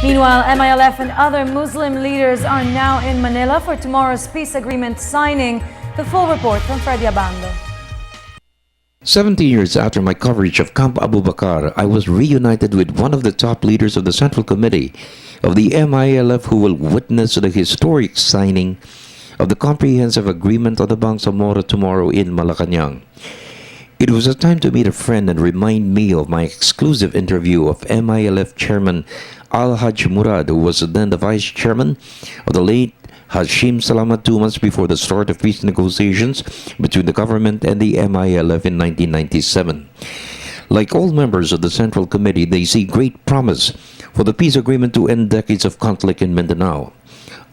Meanwhile, MILF and other Muslim leaders are now in Manila for tomorrow's peace agreement signing. The full report from Freddie Abando. 70 years after my coverage of Camp Abu Bakar, I was reunited with one of the top leaders of the Central Committee of the MILF who will witness the historic signing of the Comprehensive Agreement on the Bangsamoro tomorrow in Malacanang. It was a time to meet a friend and remind me of my exclusive interview of MILF Chairman Al-Haj Murad, who was then the Vice Chairman of the late Hashim Salamat 2 months before the start of peace negotiations between the government and the MILF in 1997. Like all members of the Central Committee, they see great promise for the peace agreement to end decades of conflict in Mindanao.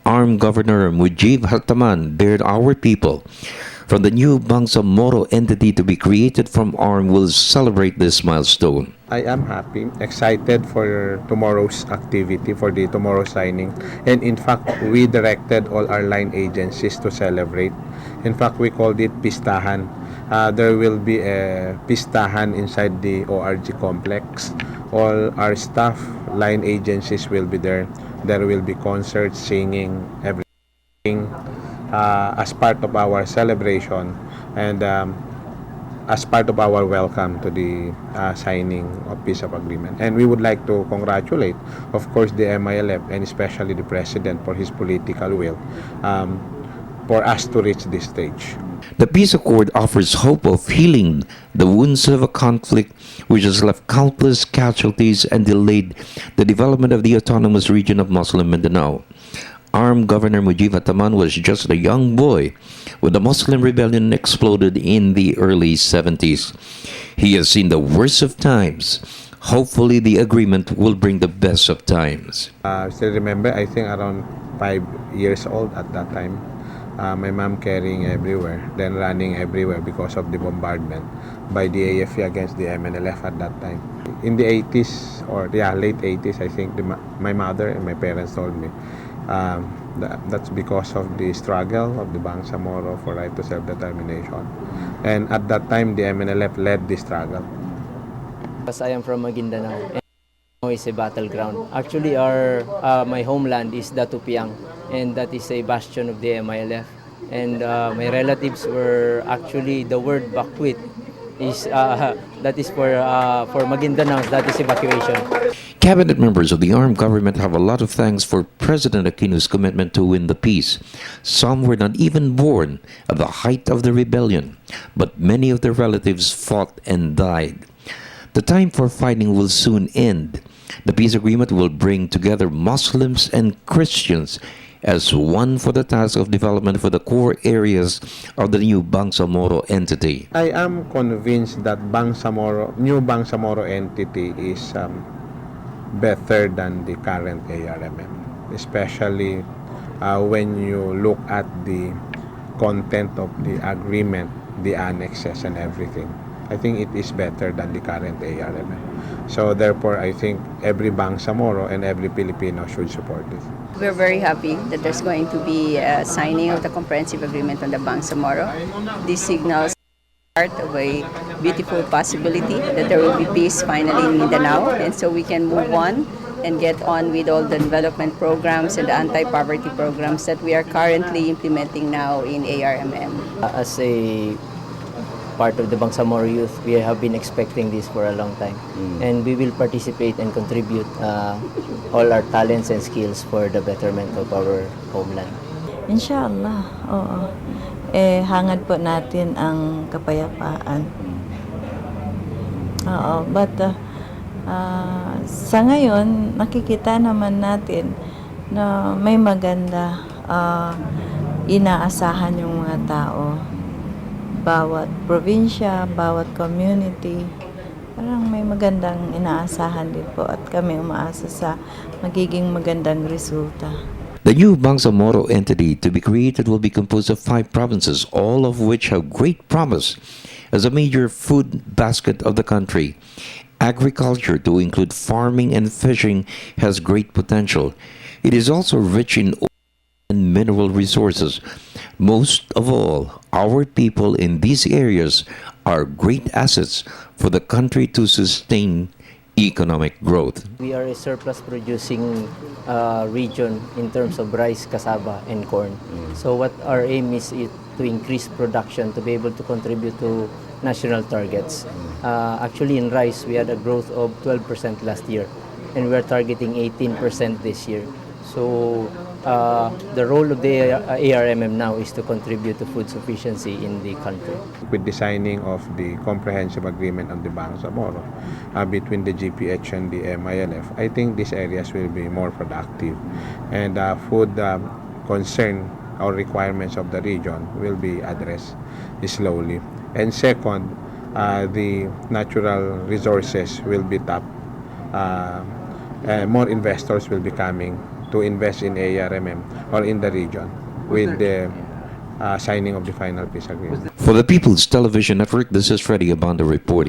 ARMM Governor Mujib Hataman dared our people from the new Bangsamoro entity to be created from ARMM will celebrate this milestone. I am happy, excited for tomorrow's activity, for the tomorrow signing. And in fact, we directed all our line agencies to celebrate. In fact, we called it Pistahan. There will be a Pistahan inside the ORG complex. All our staff, line agencies will be there. There will be concerts, singing, everything as part of our celebration and as part of our welcome to the signing of peace of agreement. And we would like to congratulate, of course, the MILF and especially the President for his political will for us to reach this stage. The peace accord offers hope of healing the wounds of a conflict which has left countless casualties and delayed the development of the autonomous region of Muslim Mindanao. ARMM Governor Mujib Hataman was just a young boy when the Muslim rebellion exploded in the early 70s. He has seen the worst of times. Hopefully, the agreement will bring the best of times. Still remember, I think around 5 years old at that time. My mom carrying everywhere, then running everywhere because of the bombardment by the AFP against the MNLF at that time. In the 80s, or late 80s, I think my mother and my parents told me that's because of the struggle of the Bangsamoro for right to self-determination. And at that time, the MNLF led the struggle. Because I am from Maguindanao, and is a battleground. Actually, my homeland is Datupiang, and that is a bastion of the MILF. And my relatives were actually, the word Bakwit is that is for Maguindanao, that is evacuation. Cabinet members of the ARMM government have a lot of thanks for President Aquino's commitment to win the peace. Some were not even born at the height of the rebellion, but many of their relatives fought and died. The time for fighting will soon end. The peace agreement will bring together Muslims and Christians as one for the task of development for the core areas of the new Bangsamoro entity. I am convinced that new Bangsamoro entity is better than the current ARMM, especially when you look at the content of the agreement, the annexes and everything. I think it is better than the current ARMM. So therefore, I think every Bangsamoro and every Filipino should support it. We're very happy that there's going to be a signing of the comprehensive agreement on the Bangsamoro. This signals part of a beautiful possibility that there will be peace finally in Mindanao, and so we can move on and get on with all the development programs and the anti-poverty programs that we are currently implementing now in ARMM. As a part of the Bangsamoro youth, we have been expecting this for a long time. And we will participate and contribute all our talents and skills for the betterment of our homeland. Inshallah, oo. Hangad po natin ang kapayapaan. Oo, but sa ngayon, nakikita naman natin na may maganda inaasahan yung mga tao. Bawat probinsya, bawat community, parang may magandang inaasahan din po at kami umaasa sa magiging magandang resulta. The new Bangsamoro entity to be created will be composed of 5 provinces, all of which have great promise as a major food basket of the country. Agriculture, to include farming and fishing, has great potential. It is also rich in oil and mineral resources. Most of all, our people in these areas are great assets for the country to sustain economic growth. We are a surplus producing region in terms of rice, cassava, and corn. So what our aim is to increase production to be able to contribute to national targets. Actually, in rice, we had a growth of 12% last year, and we are targeting 18% this year. So the role of the ARMM now is to contribute to food sufficiency in the country. With the signing of the comprehensive agreement on the Bangsamoro between the GPH and the MILF, I think these areas will be more productive, and food concern or requirements of the region will be addressed slowly. And second, the natural resources will be tapped. More investors will be coming to invest in ARMM or in the region with the signing of the final peace agreement. For the People's Television Network, this is Freddie Abando reporting.